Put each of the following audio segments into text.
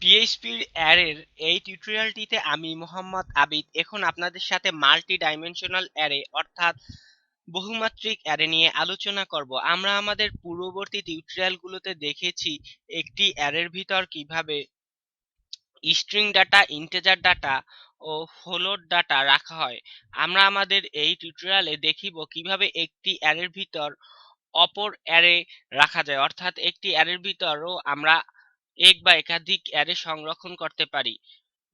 পিএইচপির অ্যারের এই টিউটোরিয়ালটিতে আমি মোহাম্মদ আবিদ এখন আপনাদের সাথে মাল্টি ডাইমেনশনাল অ্যারে অর্থাৎ বহুমাত্রিক অ্যারে নিয়ে আলোচনা করব। আমরা আমাদের পূর্ববর্তী টিউটোরিয়ালগুলোতে দেখেছি একটি অ্যারের ভিতর কিভাবে স্ট্রিং ডাটা, ইন্টিজার ডাটা ও ফ্লোট ডাটা রাখা হয়। আমরা আমাদের এই টিউটোরিয়ালে দেখিব কিভাবে একটি অ্যারের ভিতর অপর অ্যারে রাখা যায়, অর্থাৎ একটি অ্যারের ভিতরও আমরা এক বা একাধিক অ্যারে সংরক্ষণ করতে পারি।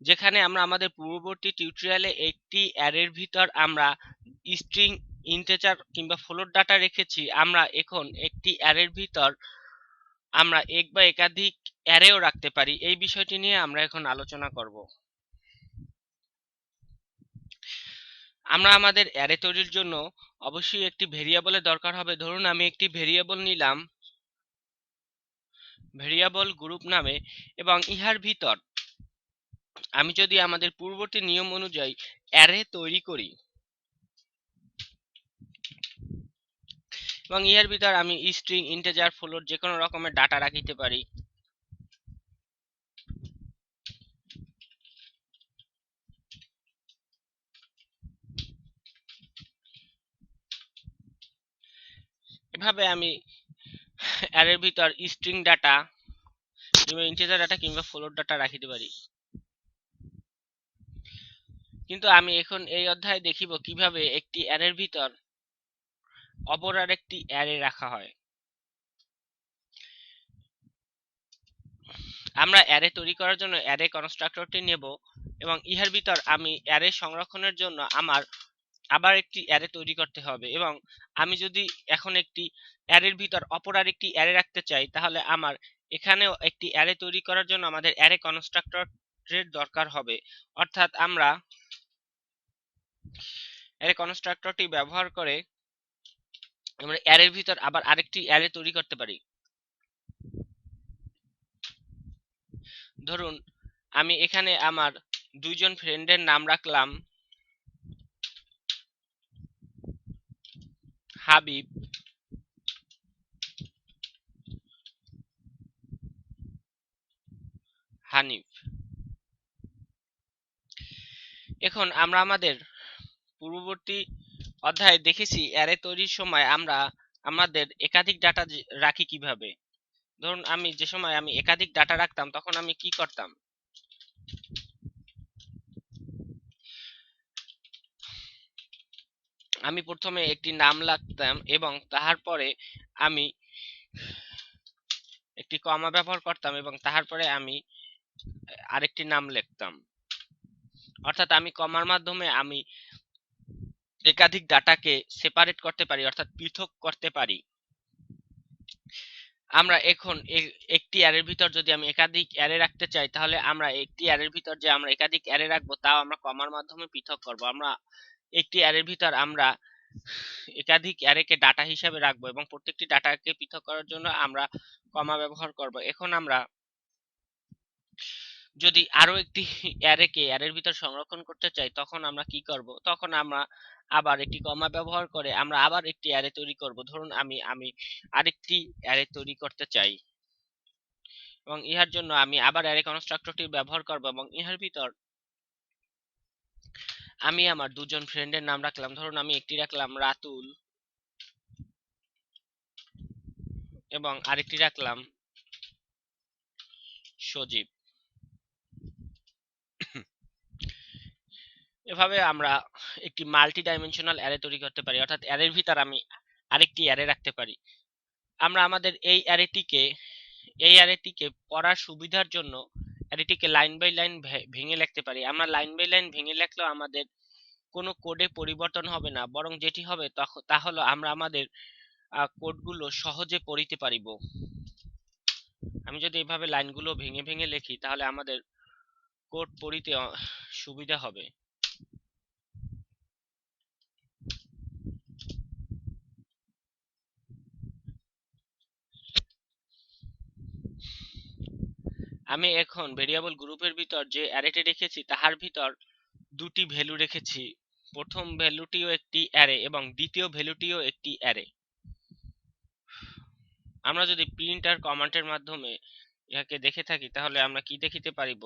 যেখানে আমরা আমাদের পূর্ববর্তী টিউটোরিয়ালে একটি অ্যারের ভিতর আমরা স্ট্রিং, ইন্টিজার কিংবা ফ্লোট ডাটা রেখেছি, আমরা এখন একটি অ্যারের ভিতর আমরা এক বা একাধিক অ্যারেও রাখতে পারি। এই বিষয়টি নিয়ে আমরা এখন আলোচনা করব। আমরা আমাদের অ্যারে তৈরির জন্য অবশ্যই একটি ভেরিয়েবলের দরকার হবে। ধরুন আমি একটি ভেরিয়েবল নিলাম ভেরিয়েবল গ্রুপ নামে, এবং ইহার ভিতর আমি যদি আমাদের পূর্ববর্তী নিয়ম অনুযায়ী অ্যারে তৈরি করি এবং ইহার ভিতর আমি স্ট্রিং, ইন্টিজার, ফ্লোট যে কোনো রকমের ডাটা রাখিতে পারি। এভাবে আমি অ্যারের ভিতর স্ট্রিং ডাটা কিংবা ইন্টিজার ডাটা কিংবা ফ্লোট ডাটা রাখিতে পারি। কিন্তু আমি এখন এই অধ্যায়ে দেখিব কিভাবে একটি অ্যারের ভিতর অপর আরেকটি অ্যারে রাখা হয়। আমরা অ্যারে তৈরি করার জন্য অ্যারে কনস্ট্রাক্টরটি নেব এবং ইহার ভিতর আমি অ্যারে সংরক্ষণের জন্য আমার আবার একটি অ্যারে তৈরি করতে হবে। এবং আমি যদি এখন একটি অ্যারের ভিতর অপর আরেকটি অ্যারে রাখতে চাই, তাহলে আমার এখানেও একটি অ্যারে তৈরি করার জন্য আমাদের অ্যারে কনস্ট্রাক্টরের দরকার হবে। অর্থাৎ আমরা অ্যারে কনস্ট্রাক্টরটি ব্যবহার করে আমরা অ্যারের ভিতর আবার আরেকটি অ্যারে তৈরি করতে পারি। ধরুন আমি এখানে আমার দুইজন ফ্রেন্ডের নাম রাখলাম হাবিব হানিফ। এখন আমরা আমাদের পূর্ববর্তী অধ্যায়ে দেখেছি অ্যারে তৈরির সময় আমরা আমাদের একাধিক ডাটা রাখি কিভাবে। ধরুন আমি যে সময় আমি একাধিক ডাটা রাখতাম তখন আমি কি করতাম, আমি প্রথমে একটি নাম লিখতাম এবং তাহার পরে আমি একটি কমা ব্যবহার করতাম এবং তাহার পরে আমি আরেকটি নাম লিখতাম। অর্থাৎ আমি কমার মাধ্যমে আমি একাধিক ডাটাকে সেপারেট করতে পারি, অর্থাৎ পৃথক করতে পারি। আমরা এখন একটি অ্যারের ভিতর যদি আমি একাধিক অ্যারে রাখতে চাই, তাহলে আমরা একটি অ্যারের ভিতর যে আমরা একাধিক অ্যারে রাখবো তাও আমরা কমার মাধ্যমে পৃথক করব। আমরা একটি অ্যারের ভিতর আমরা একাধিক অ্যারেকে ডাটা হিসাবে রাখবো এবং প্রত্যেকটি ডাটাকে পৃথক করার জন্য আমরা কমা ব্যবহার করব। এখন আমরা যদি আরো একটি অ্যারের ভিতর সংরক্ষণ করতে চাই, তখন আমরা কি করব, তখন আমরা আবার একটি কমা ব্যবহার করে আমরা আবার একটি অ্যারে তৈরি করব। ধরুন আমি আরেকটি অ্যারে তৈরি করতে চাই এবং ইহার জন্য আমি আবার অ্যারে কনস্ট্রাক্টরটি ব্যবহার করব এবং ইহার ভিতর আমি আমার দুজন ফ্রেন্ডের নাম রাখলাম। ধরুন আমি একটি রাখলাম রাতুল এবং আরেকটি রাখলাম সজীব। এভাবে আমরা একটি মাল্টি ডাইমেনশনাল অ্যারে তৈরি করতে পারি, অর্থাৎ অ্যারের ভিতর আমি আরেকটি অ্যারে রাখতে পারি। আমরা আমাদের এই অ্যারেটিকে পড়ার সুবিধার জন্য অ্যারেটিকে লাইন বাই লাইন ভেঙে লিখতে পারি। আমরা লাইন বাই লাইন ভেঙে লিখলেও আমাদের কোনো কোডে পরিবর্তন হবে না, বরং যেটি হবে তা হলো আমরা আমাদের কোডগুলো সহজে পড়িতে পারিব। আমি যদি এভাবে লাইনগুলো ভেঙে ভেঙে লিখি তাহলে আমাদের কোড পড়িতে সুবিধা হবে। আমি এখন ভেরিয়েবল গ্রুপের ভিতর যে অ্যারেটি রেখেছি তাহার ভিতর দুটি ভ্যালু রেখেছি। প্রথম ভ্যালুটিও একটি অ্যারে এবং দ্বিতীয় ভ্যালুটিও একটি অ্যারে। আমরা যদি প্রিন্ট আর কমান্ডের মাধ্যমে ইহাকে দেখে থাকি তাহলে আমরা কি দেখিতে পারিব?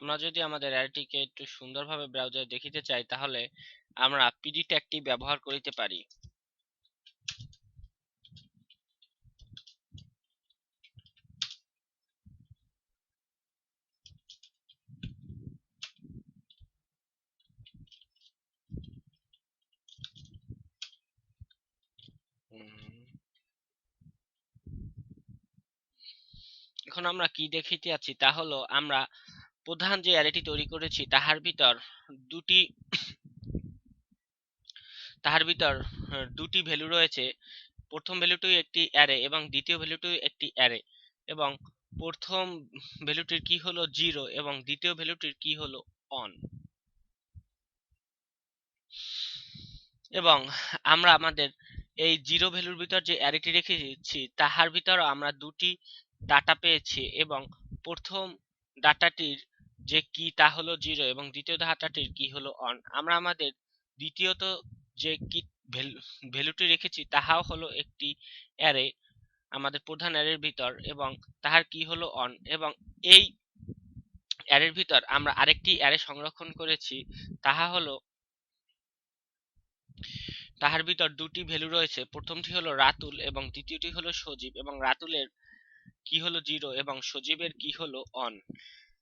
আমরা যদি আমাদের অ্যারেটিকে একটু সুন্দরভাবে ব্রাউজারে দেখিতে চাই তাহলে আমরা পিডি ট্যাগটি ব্যবহার করিতে পারি। এখন আমরা কি দেখিতে যাচ্ছি তা হলো আমরা প্রধান যে অ্যারেটি তৈরি করেছি দুটি তাহার ভিতর দুটি ভ্যালু রয়েছে। প্রথম ভ্যালুটি একটি অ্যারে এবং দ্বিতীয় ভ্যালুটি একটি অ্যারে, এবং প্রথম ভ্যালুটির কি হলো 0 এবং দ্বিতীয় ভ্যালুটির কি হলো অন। এবং আমরা আমাদের এই 0 ভ্যালুর ভিতর যে অ্যারেটি রেখেছি তাহার ভিতরও আমরা দুটি ডাটা পেয়েছি, এবং প্রথম ডাটাটির যে কি তা হলো 0 এবং দ্বিতীয় ডাটাটির কি হলো অন। আমরা আমাদের দ্বিতীয়ত যে কি ভ্যালুটি রেখেছি তাহাও হলো একটি অ্যারে আমাদের প্রধান অ্যারের ভিতর, এবং তাহার কি হলো অন। এবং এই অ্যারের ভিতর আমরা আরেকটি অ্যারে সংরক্ষণ করেছি, তাহার ভিতর দুটি ভ্যালু রয়েছে। প্রথমটি হলো রাতুল এবং দ্বিতীয়টি হলো সজীব, এবং রাতুলের কি হলো 0 এবং সজীবের কি হলো অন।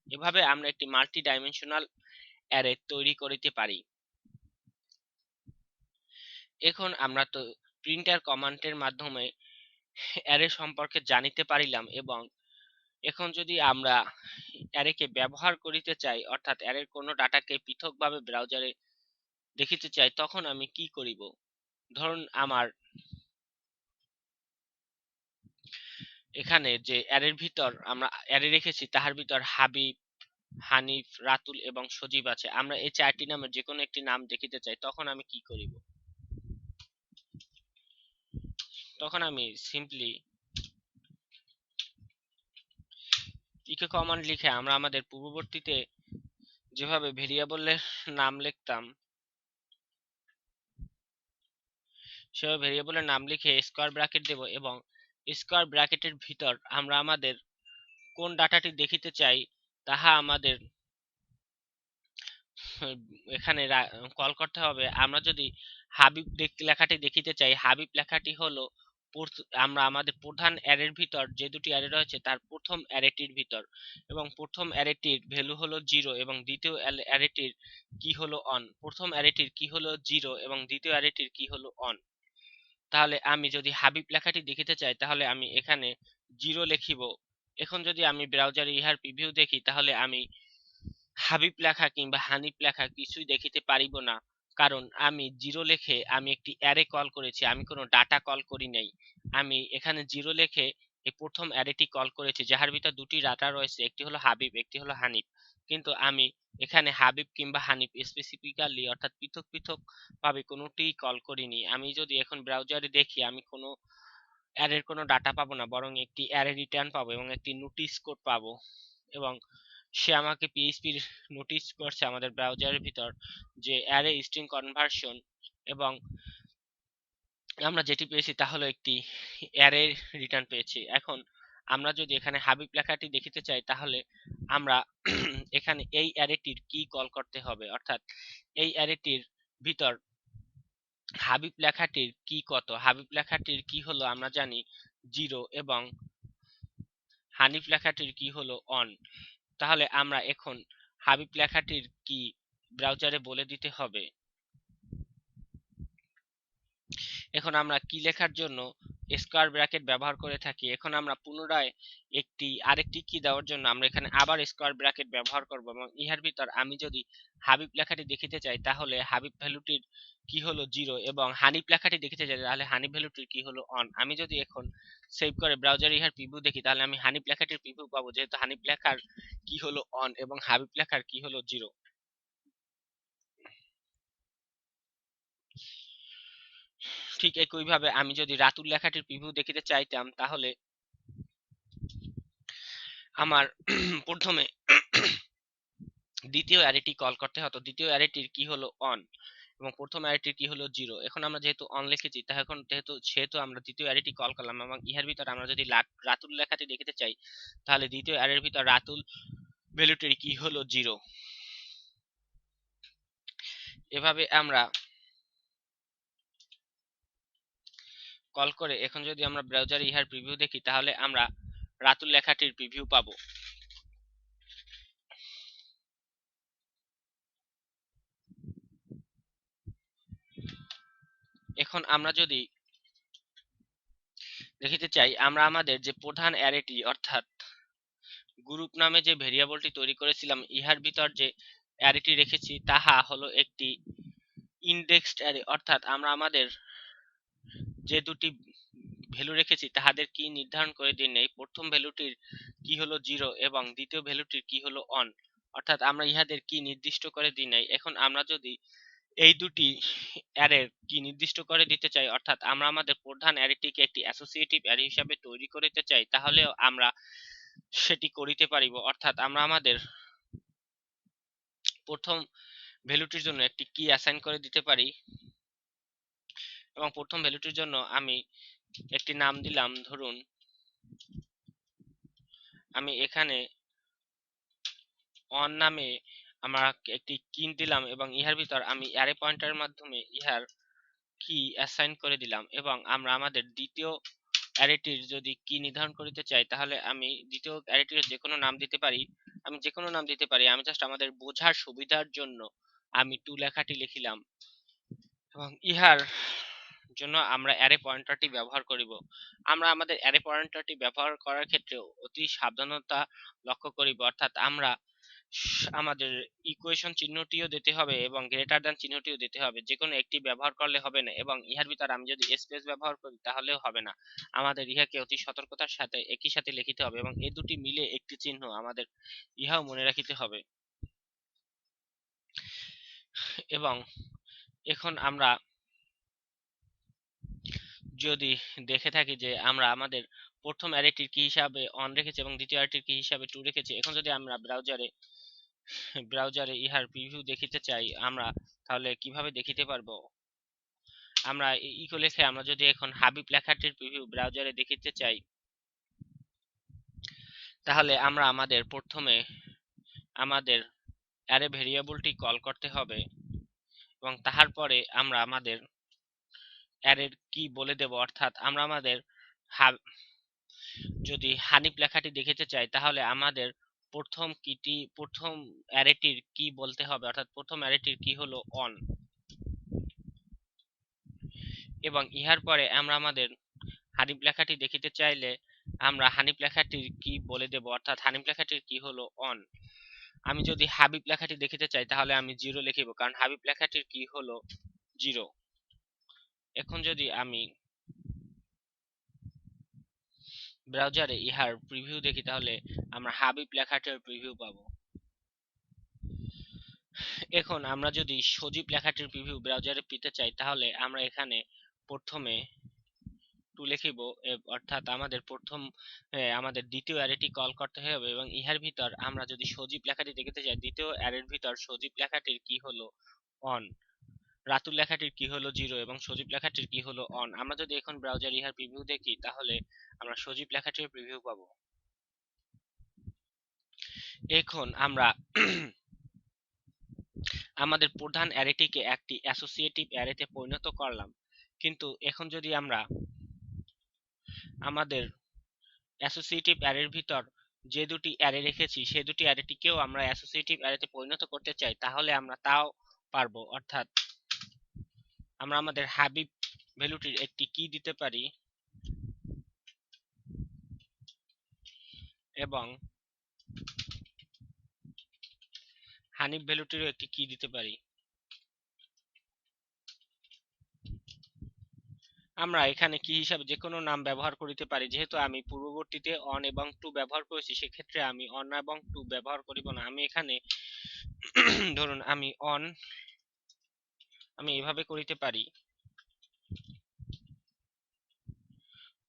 এভাবে আমরা একটি মাল্টি ডাইমেনশনাল অ্যারে তৈরি করিতে পারি। এখন আমরা তো প্রিন্টার কমান্ডের মাধ্যমে অ্যারে সম্পর্কে জানিতে পারিলাম, এবং এখন যদি আমরা অ্যারেকে ব্যবহার করিতে চাই, অর্থাৎ অ্যারের কোনো ডাটাকে পৃথকভাবে ব্রাউজারে দেখিতে চাই, তখন আমি কি করিব? ধরুন আমার এখানে যে অ্যারের ভিতর আমরা অ্যারে রেখেছি তাহার ভিতর হাবিব, হানিফ, রাতুল এবং সজীব আছে। আমরা এই চারটি নামের যে কোনো একটি নাম দেখিতে চাই, তখন আমি কি করিব? তখন আমি সিম্পলি ইকো কমান্ড লিখে আমরা আমাদের পূর্ববর্তীতে যেভাবে ভেরিয়েবলের নাম লিখতাম সেভাবে ভেরিয়েবলের নাম লিখে স্কোয়ার ব্র্যাকেট দেব, এবং স্কোয়ার ব্র্যাকেটের ভিতর আমরা আমাদের কোন ডাটাটি দেখিতে চাই তাহা আমাদের এখানে কল করতে হবে। আমরা যদি হাবিব লেখাটি দেখিতে চাই, হাবিব লেখাটি হলো আমরা আমাদের প্রধান অ্যারের ভিতর যে দুটি অ্যারে রয়েছে তার প্রথম অ্যারেটির ভিতর, এবং প্রথম অ্যারেটির ভ্যালু হলো 0 এবং দ্বিতীয় অ্যারেটির কি হলো অন। প্রথম অ্যারেটির কি হলো 0 এবং দ্বিতীয় অ্যারেটির কি হলো অন। তাহলে আমি যদি হাবিব লেখাটি দেখিতে চাই তাহলে আমি এখানে 0 লিখিব। এখন যদি আমি ব্রাউজারে ইহার প্রিভিউ দেখি তাহলে আমি হাবিব লেখা কিংবা হানিফ লেখা কিছুই দেখিতে পারিব না, কারণ আমি 0 লিখে আমি একটি অ্যারে কল করেছি, আমি কোনো ডাটা কল করি নাই। আমি এখানে 0 লিখে এই প্রথম অ্যারেটি কল করেছি যাহার ভিতর দুটি ডাটা রয়েছে, একটি হলো হাবিব, একটি হলো হানিফ। কিন্তু আমি এখানে হাবিব কিংবা হানিফ স্পেসিফিক্যালি অর্থাৎ পৃথক পৃথক ভাবে কোনোটিই কল করিনি। আমি যদি এখন ব্রাউজারে দেখি আমি কোনো অ্যারের কোনো ডাটা পাবো না, বরং একটি অ্যারে রিটার্ন পাবো এবং একটি নোটিশ কোড পাবো। এবং সে আমাকে পিএইচপির নোটিশ করছে আমাদের ব্রাউজারের ভিতর যে অ্যারে স্ট্রিং কনভার্সন, এবং আমরা যেটি পেয়েছি তা হলো একটি অ্যারে রিটার্ন পেয়েছি। এখন আমরা যদি এখানে হাবিব লেখাটি দেখিতে চাই তাহলে আমরা এখানে এই অ্যারেটির কি কল করতে হবে, অর্থাৎ এই অ্যারেটির ভিতর হাবিব লেখাটির কি কত। হাবিব লেখাটির কি হলো আমরা জানি 0 এবং হানিফ লেখাটির কি হলো অন। তাহলে আমরা এখন হাবিব লেখাটির কি ব্রাউজারে বলে দিতে হবে। এখন আমরা কি লেখার জন্য স্কোয়ার ব্র্যাকেট ব্যবহার করে থাকি। এখন আমরা পুনরায় আরেকটি কি দেওয়ার জন্য আমরা এখানে আবার স্কোয়ার ব্র্যাকেট ব্যবহার করব, এবং ইহার ভিতর আমি যদি হাবিব লেখাটি দেখিতে চাই তাহলে হাবিব ভ্যালুটির কি হলো 0, এবং হানিফ লেখাটি দেখিতে চাই তাহলে হানিফ ভ্যালুটির কি হলো অন। আমি যদি এখন সেভ করে ব্রাউজারে ইহার প্রিভিউ দেখি তাহলে আমি হানিফ লেখাটির প্রিভিউ পাবো, যেহেতু হানিফ লেখার কি হলো অন এবং হাবিব লেখার কি হলো 0। ঠিক একইভাবে আমি যদি রাতুল লেখাটির প্রিভিউ দেখিতে চাইতাম তাহলে আমার প্রথমে দ্বিতীয় অ্যারেটি কল করতে হতো। দ্বিতীয় অ্যারেটির কি হলো অন এবং প্রথম অ্যারেটির কি হলো 0। এখন আমরা যেহেতু অন লিখেছি তা এখন সেহেতু আমরা দ্বিতীয় অ্যারেটি কল করলাম, এবং ইহার ভিতর আমরা যদি রাতুল লেখাটি দেখিতে চাই তাহলে দ্বিতীয় অ্যারের ভিতর রাতুল ভ্যালুটির কি হলো 0। এভাবে আমরা কল করে এখন যদি আমরা ব্রাউজারে ইহার প্রিভিউ দেখি তাহলে আমরা রাতুল লেখাটির প্রিভিউ পাবো। এখন আমরা যদি দেখিতে চাই আমরা আমাদের যে প্রধান অ্যারেটি অর্থাৎ গ্রুপ নামে যে ভেরিয়েবলটি তৈরি করেছিলাম ইহার ভিতর যে অ্যারেটি রেখেছি তাহা হলো একটি ইনডেক্সড অ্যারে, অর্থাৎ আমরা আমাদের যে দুটি ভ্যালু রেখেছি তাহাদের কি নির্ধারণ করে দিই নেই। প্রথম ভ্যালুটির কি হলো 0 এবং দ্বিতীয় ভ্যালুটির কি হলো অন, অর্থাৎ আমরা ইহাদের কি নির্দিষ্ট করে দিই নাই। এখন আমরা যদি এই দুটি অ্যারের কি নির্দিষ্ট করে দিতে চাই, অর্থাৎ আমরা আমাদের প্রধান অ্যারেটিকে একটি অ্যাসোসিয়েটিভ অ্যারে হিসাবে তৈরি করতে চাই, তাহলেও আমরা সেটি করিতে পারিব। অর্থাৎ আমরা আমাদের প্রথম ভ্যালুটির জন্য একটি কি অ্যাসাইন করে দিতে পারি, এবং প্রথম ভ্যালুটির জন্য আমি একটি নাম দিলাম, ধরুন আমি এখানে অন নামে আমরা একটি কি দিলাম, এবং ইহার ভিতর আমি অ্যারে পয়েন্টারের মাধ্যমে ইহার কি অ্যাসাইন করে দিলাম। এবং আমরা আমাদের দ্বিতীয় অ্যারেটির যদি কি নির্ধারণ করতে চাই তাহলে আমি দ্বিতীয় অ্যারেটির যে কোনো নাম দিতে পারি। আমি জাস্ট আমাদের বোঝার সুবিধার জন্য আমি টু লেখাটি লিখিলাম, এবং ইহার জন্য আমরা অ্যারে পয়েন্টারটি ব্যবহার করিব। আমরা আমাদের অ্যারে পয়েন্টারটি ব্যবহার করার ক্ষেত্রে অতি সাবধানতা লক্ষ্য করিব, অর্থাৎ আমরা আমাদের ইকুয়েশন চিহ্নটিও দিতে হবে এবং গ্রেটার দ্যান চিহ্নটিও দিতে হবে। যে কোনো একটি ব্যবহার করলে হবে না, এবং ইহার ভিতর আমি যদি স্পেস ব্যবহার করি তাহলেও হবে না। আমাদের ইহাকে অতি সতর্কতার সাথে একই সাথে লিখিতে হবে, এবং এই দুটি মিলে একটি চিহ্ন আমাদের ইহাও মনে রাখিতে হবে। এবং এখন আমরা যদি দেখে থাকি যে আমরা আমাদের প্রথম অ্যারেটির কি হিসাবে অন রেখেছি এবং দ্বিতীয় অ্যারেটির কি হিসাবে টু রেখেছি। এখন যদি আমরা ব্রাউজারে ইহার প্রিভিউ দেখিতে চাই আমরা তাহলে কিভাবে দেখিতে পারবো। আমরা ইকো লিখে আমরা যদি এখন হাবিব লেখাটির প্রিভিউ ব্রাউজারে দেখিতে চাই তাহলে আমরা আমাদের প্রথমে আমাদের অ্যারে ভেরিয়েবলটি কল করতে হবে, এবং তাহার পরে আমরা আমাদের অ্যারের কি বলে দেব, অর্থাৎ আমরা আমাদের যদি হানিফ লেখাটি দেখিতে চাই তাহলে আমাদের প্রথম অ্যারেটির কি বলতে হবে, অর্থাৎ প্রথম অ্যারেটির কি হলো অন, এবং ইহার পরে আমরা আমাদের হানিফ লেখাটি দেখিতে চাইলে আমরা হানিফ লেখাটির কি বলে দেব, অর্থাৎ হানিফ লেখাটির কি হলো অন। আমি যদি হাবিব লেখাটি দেখিতে চাই তাহলে আমি 0 লিখিব, কারণ হাবিব লেখাটির কি হলো 0। এখন যদি আমি ব্রাউজারে ইহার প্রিভিউ দেখি তাহলে আমরা হাবিব লেখাটির প্রিভিউ পাবো। এখন আমরা যদি সজীব লেখাটির প্রিভিউ ব্রাউজারে পেতে চাই তাহলে আমরা এখানে প্রথমে টু লিখিব, অর্থাৎ আমাদের দ্বিতীয় অ্যারেটি কল করতে হবে, এবং ইহার ভিতর আমরা যদি সজীব লেখাটি দেখিতে চাই দ্বিতীয় অ্যারের ভিতর সজীব লেখাটির কি হলো অন, রাতুল লেখাটির কি হলো 0 এবং সজীব লেখাটির কি হলো অন। আমরা যদি এখন ব্রাউজার ইহার প্রিভিউ দেখি তাহলে আমরা সজীব লেখাটির প্রিভিউ পাবো। এখন আমরা আমাদের প্রধান অ্যারেটিকে একটি অ্যাসোসিয়েটিভ অ্যারেতে পরিণত করলাম, কিন্তু এখন যদি আমরা আমাদের অ্যাসোসিয়েটিভ অ্যারের ভিতর যে দুটি অ্যারে রেখেছি সেই দুটি অ্যারেটিকেও আমরা অ্যাসোসিয়েটিভ অ্যারেতে পরিণত করতে চাই তাহলে আমরা তাও পারবো। অর্থাৎ আমরা আমাদের হাবিব ভ্যালুটির একটি কি দিতে পারি এবং হানিফ ভ্যালুটিরও একটি কি দিতে পারি। আমরা এখানে কি হিসাবে যে কোনো নাম ব্যবহার করিতে পারি। যেহেতু আমি পূর্ববর্তীতে অন এবং টু ব্যবহার করেছি, সেক্ষেত্রে আমি অন এবং টু ব্যবহার করিব না। আমি এখানে ধরুন আমি এভাবে করিতে পারি,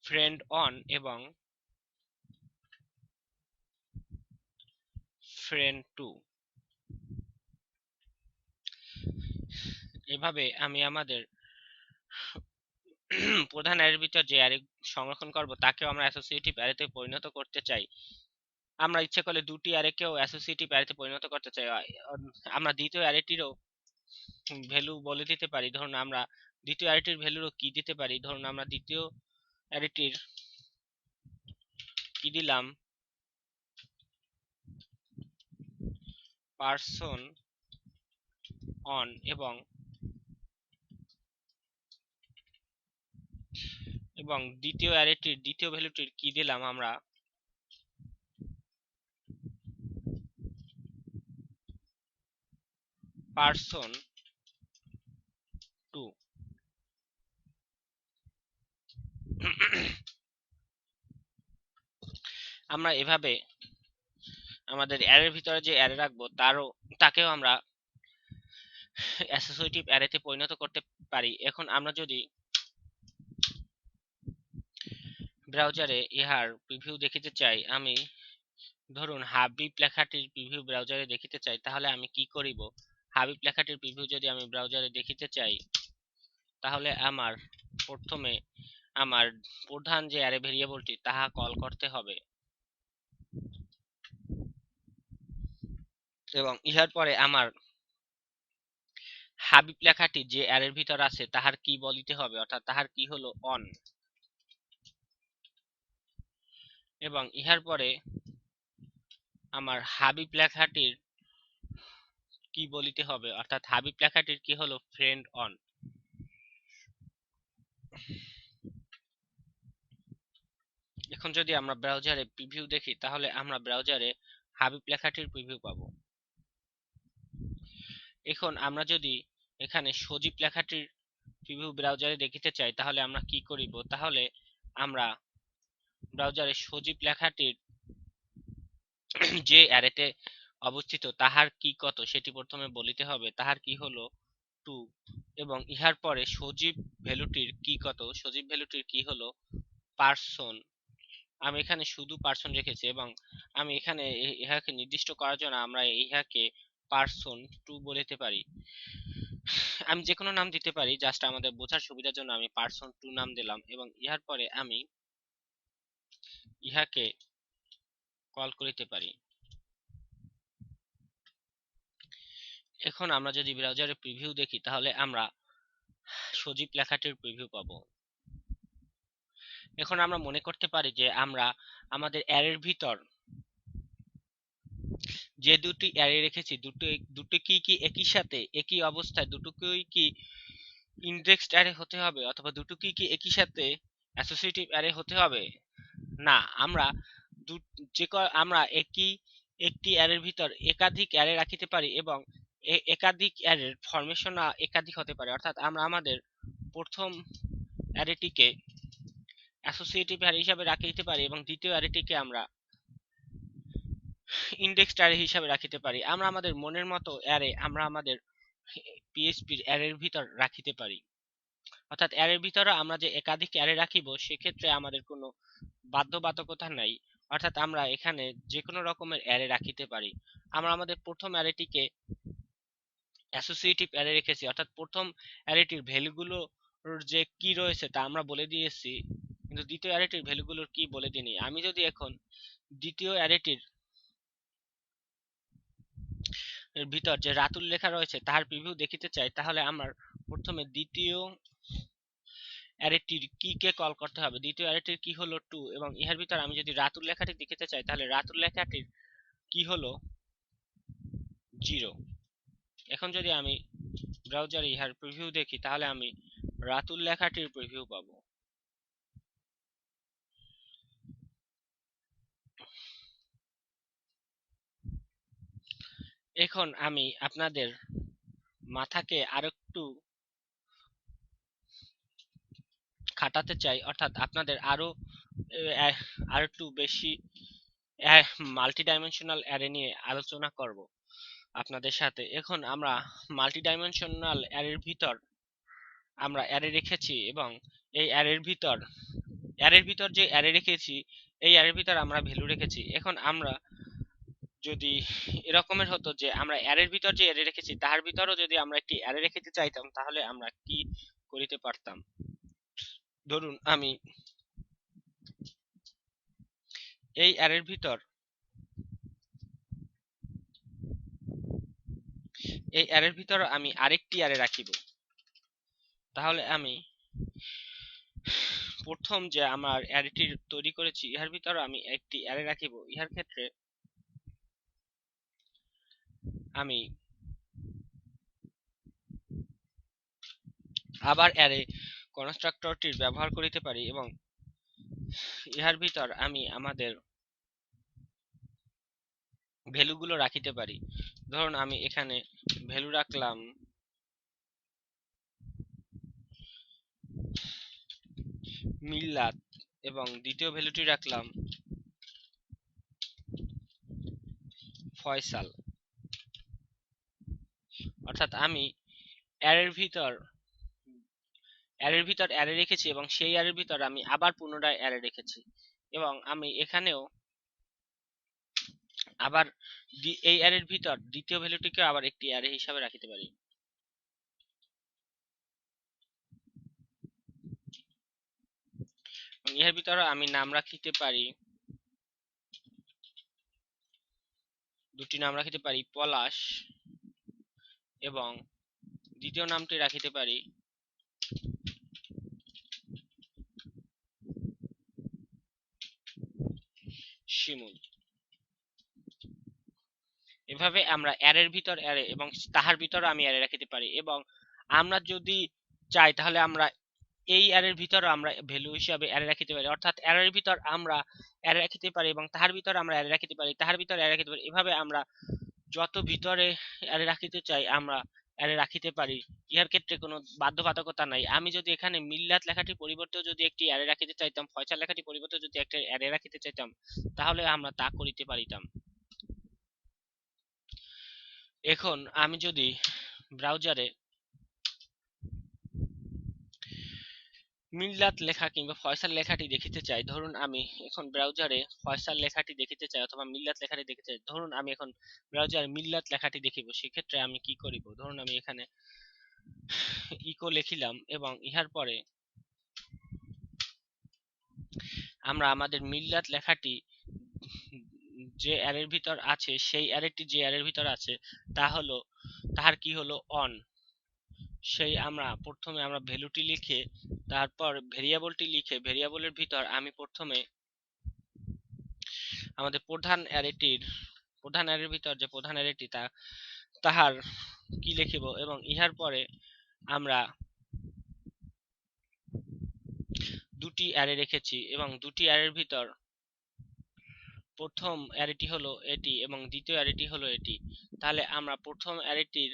ফ্রেন্ড অন এবং ফ্রেন্ড টু। এভাবে আমি আমাদের প্রধান অ্যারের ভিতর যে অ্যারে সংরক্ষণ করব তাকেও আমরা অ্যাসোসিয়েটিভ অ্যারেতে পরিণত করতে চাই। আমরা ইচ্ছে করলে দুটি অ্যারেকেও অ্যাসোসিয়েটিভ অ্যারেতে পরিণত করতে চাই। আমরা দ্বিতীয় অ্যারেটিরও ভ্যালু বলে দিতে পারি। ধরুন আমরা দ্বিতীয় অ্যারেটির ভ্যালুরও কি দিতে পারি। ধরুন আমরা দ্বিতীয় অ্যারেটির কি দিলাম, পারসন অন এবং দ্বিতীয় অ্যারেটির দ্বিতীয় ভ্যালুটির কি দিলাম আমরা পারসন টু। আমরা এভাবে আমাদের অ্যারের ভিতরে যে অ্যারে রাখবো তাকেও আমরা অ্যাসোসিয়েটিভ অ্যারেতে পরিণত করতে পারি। এখন আমরা যদি ব্রাউজারে ইহার প্রিভিউ দেখিতে চাই, আমি ধরুন হাবিব লেখাটির প্রিভিউ ব্রাউজারে দেখিতে চাই, তাহলে আমি কি করিব? হাবিব লেখাটির প্রিভিউ যদি আমি ব্রাউজারে দেখিতে চাই, তাহলে আমার প্রথমে আমার প্রধান যে অ্যারে ভেরিয়েবলটি তাহা কল করতে হবে এবং ইহার পরে আমার হাবিব লেখাটি যে অ্যারের ভিতর আছে তাহার কি বলিতে হবে, অর্থাৎ তাহার কি হলো অন। এবং ইহার পরে আমার হাবিব লেখাটির কি বলিতে হবে, অর্থাৎ হাবিব লেখাটির কি হলো ফ্রেন্ড অন। এখন যদি আমরা ব্রাউজারে প্রিভিউ দেখি, তাহলে আমরা ব্রাউজারে হাবিব লেখাটির প্রিভিউ পাবো। এখন আমরা যদি এখানে সজীব লেখাটির প্রিভিউ ব্রাউজারে দেখিতে চাই, তাহলে আমরা কি করিব? তাহলে আমরা ব্রাউজারে সজীব লেখাটির যে অ্যারেতে অবস্থিত তাহার কি কত সেটি প্রথমে বলিতে হবে। তাহার কি হলো 2 এবং ইহার পরে সজীব ভ্যালুটির কি কত, সজীব ভ্যালুটির কি হলো পার্সন। আমি এখানে শুধু পার্সন রেখেছি এবং আমি এখানে ইহাকে নির্দিষ্ট করার জন্য আমরা ইহাকে পার্সন 2 বলতে পারি। আমি যে কোনো নাম দিতে পারি, জাস্ট আমাদের বোঝার সুবিধার জন্য আমি পার্সন 2 নাম দিলাম এবং ইহার পরে আমি ইহাকে কল করিতে পারি। এখন আমরা যদি ব্রাউজারে প্রিভিউ দেখি, তাহলে আমরা সজীব লেখাটির প্রিভিউ পাবো। এখন আমরা মনে করতে পারি যে আমরা আমাদের অ্যারের ভিতর যে দুটি অ্যারে রেখেছি দুটো কি একই সাথে একই অবস্থায় দুটোকেই কি ইনডেক্সড অ্যারে হতে হবে, অথবা দুটো কি একই সাথে অ্যাসোসিয়েটিভ অ্যারে হতে হবে? না, আমরা আমরা একটি অ্যারের ভিতর একাধিক অ্যারে রাখিতে পারি এবং একাধিক অ্যারের ফরমেশন একাধিক হতে পারে। অর্থাৎ আমরা আমাদের প্রথম অ্যারেটিকে অ্যাসোসিয়েটিভ অ্যারে হিসাবে রাখিতে পারি এবং দ্বিতীয় অ্যারেটিকে আমরা ইনডেক্সড অ্যারে হিসাবে রাখিতে পারি। আমরা আমাদের মনের মতো অ্যারে আমরা আমাদের পিএইচপির অ্যারের ভিতর রাখিতে পারি। অর্থাৎ অ্যারের ভিতরে আমরা যে একাধিক অ্যারে রাখিব, সেক্ষেত্রে আমাদের কোনো বাধ্যবাধকতা নাই। অর্থাৎ আমরা এখানে যে কোনো রকমের অ্যারে রাখিতে পারি। আমরা আমাদের প্রথম অ্যারেটিকে অ্যাসোসিয়েটিভ অ্যারে রেখেছি, অর্থাৎ প্রথম অ্যারেটির ভ্যালুগুলোর যে কি রয়েছে তা আমরা বলে দিয়েছি, কিন্তু দ্বিতীয় অ্যারেটির ভ্যালুগুলোর কি বলে দিইনি। আমি যদি এখন দ্বিতীয় অ্যারেটির ভিতর যে রাতুল লেখা রয়েছে তাহার প্রিভিউ দেখিতে চাই, তাহলে আমার প্রথমে দ্বিতীয় অ্যারেটির কি কে কল করতে হবে। দ্বিতীয় অ্যারেটির কি হলো 2 এবং ইহার ভিতর আমি যদি রাতুল লেখাটি দেখিতে চাই, তাহলে রাতুল লেখাটির কি হলো 0। এখন যদি আমি ব্রাউজারে ইহার প্রিভিউ দেখি, তাহলে আমি রাতুল লেখাটির প্রিভিউ পাবো। এখন আমি আপনাদের মাথাকে আরেকটু খাটাতে চাই, অর্থাৎ আপনাদের আরো একটু বেশি মাল্টি ডাইমেনশনাল অ্যারে নিয়ে আলোচনা করব আপনাদের সাথে। এখন আমরা মাল্টি ডাইমেনশনাল অ্যারের ভিতর আমরা অ্যারে রেখেছি, এবং এই অ্যারের ভিতর যে অ্যারে রেখেছি, এই অ্যারের ভিতর আমরা ভ্যালু রেখেছি। এখন আমরা যদি এরকমের হতো যে আমরা অ্যারের ভিতর যে অ্যারে রেখেছি তার ভিতরও যদি আমরা একটি অ্যারে রেখেতে চাইতাম, তাহলে আমরা কি করিতে পারতাম। ধরুন আমি এই অ্যারের ভিতর আমি আরেকটি অ্যারে রাখিব। তাহলে আমি প্রথম যে আমার অ্যারেটি তৈরি করেছি ইহার ভিতর আমি একটি অ্যারে রাখিব। ইহার ক্ষেত্রে আমি আবার অ্যারে কনস্ট্রাক্টরটির ব্যবহার করিতে পারি, এবং ইহার ভিতর আমি আমাদের ভ্যালুগুলো রাখিতে পারি। ধরুন আমি এখানে ভ্যালু রাখলাম মিল্লাত, এবং দ্বিতীয় ভ্যালুটি রাখলাম ফয়সাল। অর্থাৎ আমি অ্যারের ভিতর অ্যারে রেখেছি, এবং সেই অ্যারের ভিতর আমি আবার পুনরায় অ্যারে রেখেছি, এবং আমি এখানেও আবার এই অ্যারের ভিতর দ্বিতীয় ভ্যালুটিকে আবার একটি অ্যারে হিসাবে রাখিতে পারি। এর ভিতরে আমি নাম রাখিতে পারি, দুটি নাম রাখিতে পারি, পলাশ, এবং দ্বিতীয় নামটি রাখিতে পারি শিমুল। এভাবে আমরা অ্যারের ভিতর অ্যারে এবং তাহার ভিতর আমি অ্যারে রাখিতে পারি, এবং আমরা যদি চাই তাহলে আমরা এই অ্যারের ভিতর আমরা ভ্যালু হিসাবে অ্যারে রাখিতে পারি। অর্থাৎ অ্যারের ভিতর আমরা অ্যারে রাখিতে পারি, এবং তাহার ভিতর আমরা অ্যারে রাখিতে পারি, তাহার ভিতর অ্যারে রাখিতে পারি। এভাবে আমরা যত ভিতরে অ্যারে রাখিতে চাই আমরা অ্যারে রাখিতে পারি। ইহার ক্ষেত্রে কোনো বাধ্যবাধকতা নাই। আমি যদি এখানে মিল্লাত লেখাটির পরিবর্তে যদি একটি অ্যারে রাখিতে চাইতাম, ফয়সাল লেখাটির পরিবর্তে যদি একটা অ্যারে রাখিতে চাইতাম, তাহলে আমরা তা করিতে পারিতাম। এখন আমি যদি ব্রাউজারে মিল্লাত লেখা কিংবা ফয়সাল লেখাটি দেখিতে চাই, ধরুন আমি এখন ব্রাউজারে ফয়সাল লেখাটি দেখিতে চাই অথবা মিল্লাত লেখাটি দেখিতে চাই, ধরুন আমি এখন ব্রাউজারে মিল্লাত লেখাটি দেখিব, সেক্ষেত্রে আমি কি করিব? ধরুন আমি এখানে ইকো লিখিলাম, এবং ইহার পরে আমরা আমাদের মিল্লাত লেখাটি যে অ্যারের ভিতর আছে, সেই অ্যারেটি যে অ্যারের ভিতর আছে তাহার কি হলো অন। সেই আমরা প্রথমে আমরা ভ্যালুটি লিখে, তারপর ভেরিয়েবলটি লিখে, ভেরিয়েবলের ভিতর আমি প্রথমে আমাদের প্রধান অ্যারের ভিতর যে প্রধান অ্যারেটি তাহার কি লিখিব, এবং ইহার পরে আমরা দুটি অ্যারে রেখেছি, এবং দুটি অ্যারের ভিতর প্রথম অ্যারেটি হলো এটি এবং দ্বিতীয় অ্যারেটি হলো এটি। তাহলে আমরা প্রথম অ্যারেটির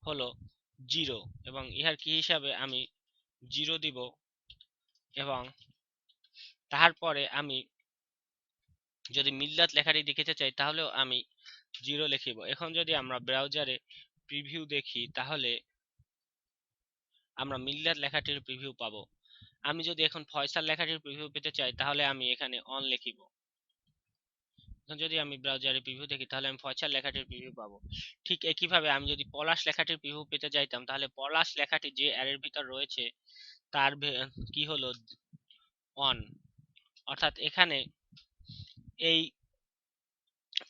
হলো 0, এবং ইহার কি হিসাবে আমি 0 দিব, এবং তাহার পরে আমি যদি মিল্লাত লেখাটি দেখিতে চাই তাহলেও আমি 0 লিখিব। এখন যদি আমরা ব্রাউজারে প্রিভিউ দেখি, তাহলে আমরা মিল্লাত লেখাটির প্রিভিউ পাবো। আমি যদি এখন ফয়সাল লেখাটির প্রিভিউ পেতে চাই, তাহলে আমি এখানে অন লিখিব। এখন যদি আমি ব্রাউজারে প্রিভিউ দেখি, তাহলে আমি ফয়সাল লেখাটির প্রিভিউ পাবো। ঠিক একইভাবে আমি যদি পলাশ লেখাটির প্রিভিউ পেতে চাইতাম, তাহলে পলাশ লেখাটি যে অ্যারের ভিতর রয়েছে তার কি হলো অন। অর্থাৎ এখানে এই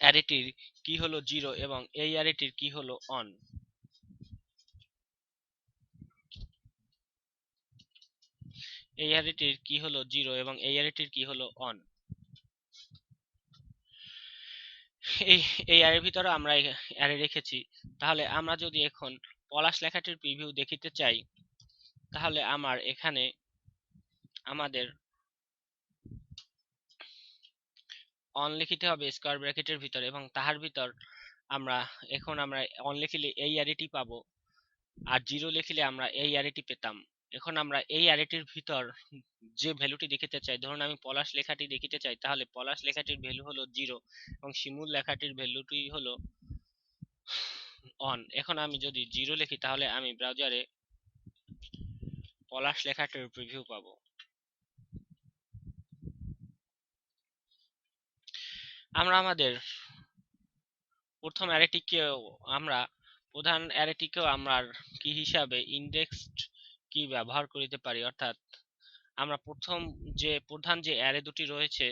অ্যারেটির কি হলো 0, এবং এই অ্যারেটির কি হলো অন। এই অ্যারেটির কি হলো 0, এবং এই অ্যারেটির কি হলো অন। এই এই অ্যারের ভিতরে আমরা অ্যারে রেখেছি। তাহলে আমরা যদি এখন পলাশ লেখাটির প্রিভিউ দেখিতে চাই, তাহলে আমার এখানে আমাদের অন লিখিতে হবে স্কোয়ার ব্র্যাকেটের ভিতর, এবং তাহার ভিতর আমরা আমরা অন লিখলে এই অ্যারেটি পাবো, আর জিরো লিখলে আমরা এই অ্যারেটি পেতাম। এখন আমরা এই অ্যারেটির ভিতর যে ভ্যালুটি দেখিতে চাই, ধরুন আমি পলাশ লেখাটি দেখিতে চাই, তাহলে পলাশ লেখাটির ভ্যালু হলো 0 এবং শিমুল লেখাটির ভ্যালুটি হলো অন। এখন আমি যদি 0 লিখি তাহলে আমি ব্রাউজারে পলাশ লেখাটির প্রিভিউ পাবো। আমরা আমাদের প্রথম অ্যারেটিকেও আমরা প্রধান অ্যারেটিকেও আমরা কি হিসাবে ইন্ডেক্সড কি ব্যবহার করিতে পারি, অর্থাৎ আমরা প্রধান যে অ্যারে দুটি রয়েছে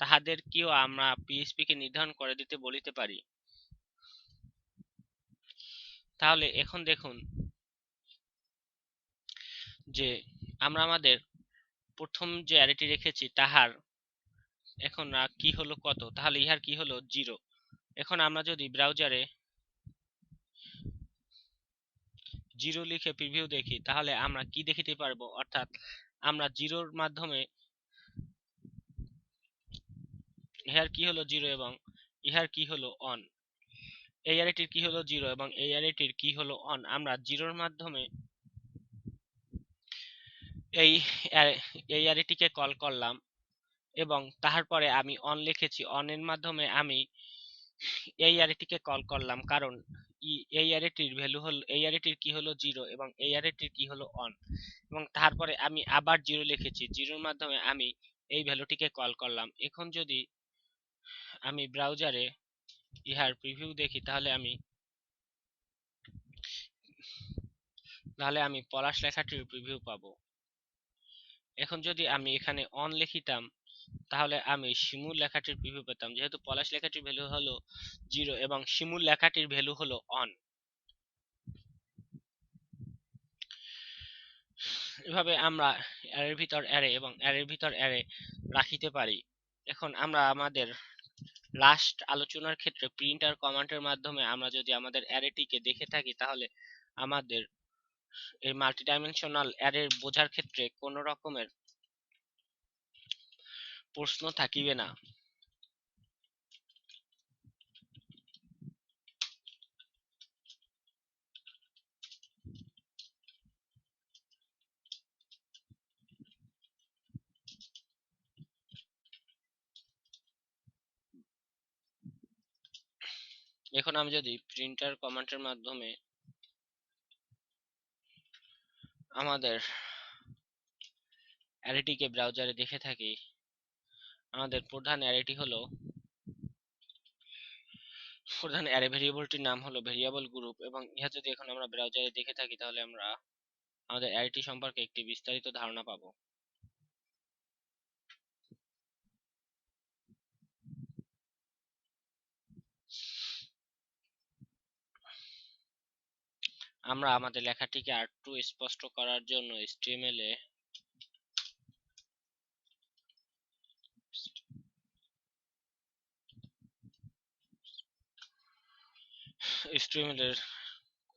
তাহাদের কিও আমরা পিএইচপি কে নির্ধারণ করে দিতে বলিতে পারি। তাহলে এখন দেখুন যে আমরা আমাদের প্রথম যে অ্যারেটি রেখেছি তাহার এখন কি হলো কত, তাহলে ইহার কি হলো 0। এখন আমরা যদি ব্রাউজারে 0 লিখে প্রিভিউ দেখি তাহলে আমরা কি দেখিতে পারবো, অর্থাৎ আমরা 0-র মাধ্যমে ইহার কি হলো 0 এবং ইহার কি হলো অন, এই অ্যারেটির কি হলো 0 এবং এই অ্যারেটির কি হলো অন। আমরা 0-র মাধ্যমে এই এই অ্যারেটিকে কল করলাম এবং তাহার পরে আমি অন লিখেছি, অনের মাধ্যমে আমি এই অ্যারেটিকে কল করলাম, কারণ এই অ্যারেটির ভ্যালু হলো, এই অ্যারেটির কি হলো 0 এবং এই অ্যারেটির কি হলো অন, এবং তারপরে আমি আবার 0 লিখেছি, 0-র মাধ্যমে আমি এই ভ্যালুটিকে কল করলাম। এখন যদি আমি ব্রাউজারে ইহার প্রিভিউ দেখি তাহলে আমি পলাশ লেখাটির প্রিভিউ পাবো। এখন যদি আমি এখানে অন লিখিতাম তাহলে আমি শিমুল লেখাটির প্রিভিউ পেতাম, যেহেতু পলাশ লেখাটির ভ্যালু হলো 0 এবং শিমুল লেখাটির ভ্যালু হলো অন। এভাবে আমরা অ্যারের ভিতর অ্যারে এবং অ্যারের ভিতর অ্যারে রাখিতে পারি। এখন আমরা আমাদের লাস্ট আলোচনার ক্ষেত্রে প্রিন্টার কমান্ডের মাধ্যমে আমরা যদি আমাদের অ্যারেটিকে দেখে থাকি তাহলে আমাদের এই মাল্টিডাইমেনশনাল অ্যারে বোঝার ক্ষেত্রে কোনো রকমের প্রশ্ন থাকিবে না। এখন আমি যদি প্রিন্টার কমান্ডের মাধ্যমে আমাদের অ্যারেটিকে ব্রাউজারে দেখে থাকি, আমাদের প্রধান অ্যারে ভেরিয়েবলটির নাম হলো ভেরিয়েবল গ্রুপ, এবং ইহা যদি এখন আমরা ব্রাউজারে দেখে থাকি তাহলে আমরা আমাদের অ্যারেটি সম্পর্কে একটি বিস্তারিত ধারণা পাবো। আমরা আমাদের লেখাটিকে আরেকটু স্পষ্ট করার জন্য HTML এর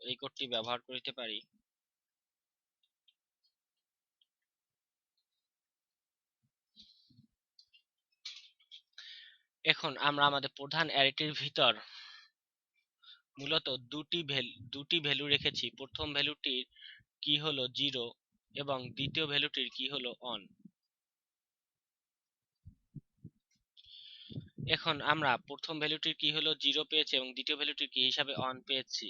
এই কোডটি ব্যবহার করিতে পারি। এখন আমরা আমাদের প্রধান অ্যারেটির ভিতর মূলত দুটি ভ্যালু রেখেছি। প্রথম ভ্যালুটির কি হলো 0 এবং দ্বিতীয় ভ্যালুটির কি হলো অন। এখন আমরা প্রথম ভ্যালুটির কি হলো 0 পেয়েছি এবং দ্বিতীয় ভ্যালুটির কি হিসাবে অন পেয়েছি।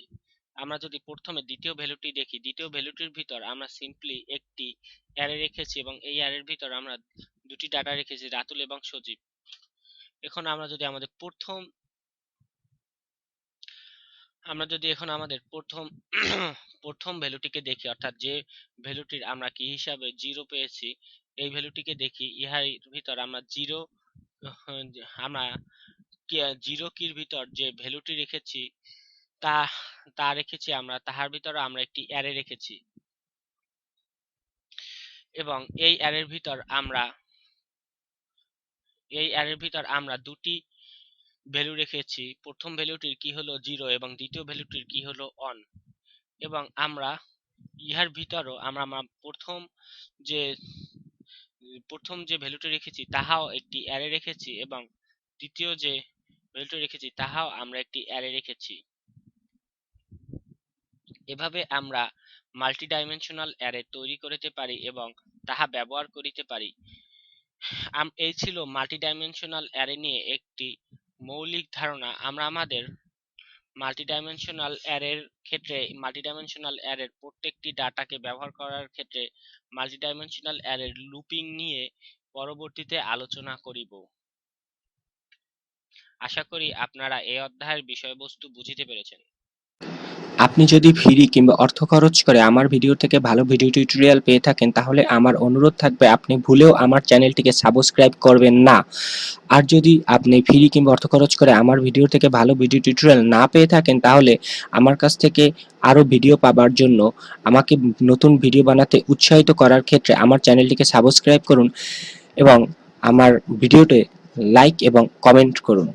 আমরা যদি প্রথমে দ্বিতীয় ভ্যালুটি দেখি, দ্বিতীয় ভ্যালুটির ভিতর আমরা সিম্পলি একটি অ্যারে রেখেছি এবং এই অ্যারের ভিতর আমরা দুটি ডাটা রেখেছি, রাতুল এবং সজীব। এখন আমরা যদি আমাদের প্রথম ভ্যালুটিকে দেখি, অর্থাৎ যে ভ্যালুটির আমরা কি হিসাবে 0 পেয়েছি, এই ভ্যালুটিকে দেখি, ইহার ভিতর আমরা 0 আমরা 0 কির ভিতর যে ভ্যালুটি রেখেছি তা তা রেখেছি আমরা, তাহার ভিতরে আমরা একটি অ্যারে রেখেছি এবং এই অ্যারের ভিতর আমরা দুটি ভ্যালু রেখেছি। প্রথম ভ্যালুটির কি হলো 0 এবং দ্বিতীয় ভ্যালুটির কি হলো অন, এবং আমরা ইহার ভিতরও আমরা যে প্রথম যে ভ্যালুটি রেখেছি তাহাও একটি অ্যারে রেখেছি, এবং দ্বিতীয় যে ভ্যালুটি রেখেছি তাহাও আমরা একটি অ্যারে রেখেছি। এভাবে আমরা মাল্টি ডাইমেনশনাল অ্যারে তৈরি করতে পারি এবং তাহা ব্যবহার করিতে পারি। এই ছিল মাল্টি ডাইমেনশনাল অ্যারে নিয়ে একটি মৌলিক ধারণা। আমরা আমাদের মাল্টিডাইমেনশনাল অ্যারের ক্ষেত্রে মাল্টিডাইমেনশনাল অ্যারের প্রত্যেকটি ডাটাকে ব্যবহার করার ক্ষেত্রে মাল্টিডাইমেনশনাল অ্যারের লুপিং নিয়ে পরবর্তীতে আলোচনা করিব। আশা করি আপনারা এই অধ্যায়ের বিষয়বস্তু বুঝিতে পেরেছেন। আপনি যদি ফ্রি কিংবা অর্থ খরচ করে আমার ভিডিও থেকে ভালো ভিডিও টিউটোরিয়াল পেয়ে থাকেন, তাহলে আমার অনুরোধ থাকবে আপনি ভুলেও আমার চ্যানেলটিকে সাবস্ক্রাইব করবেন না। আর যদি আপনি ফ্রি কিংবা অর্থ খরচ করে আমার ভিডিও থেকে ভালো ভিডিও টিউটোরিয়াল না পেয়ে থাকেন, তাহলে আমার কাছ থেকে আরও ভিডিও পাবার জন্য, আমাকে নতুন ভিডিও বানাতে উৎসাহিত করার ক্ষেত্রে আমার চ্যানেলটিকে সাবস্ক্রাইব করুন এবং আমার ভিডিওতে লাইক এবং কমেন্ট করুন।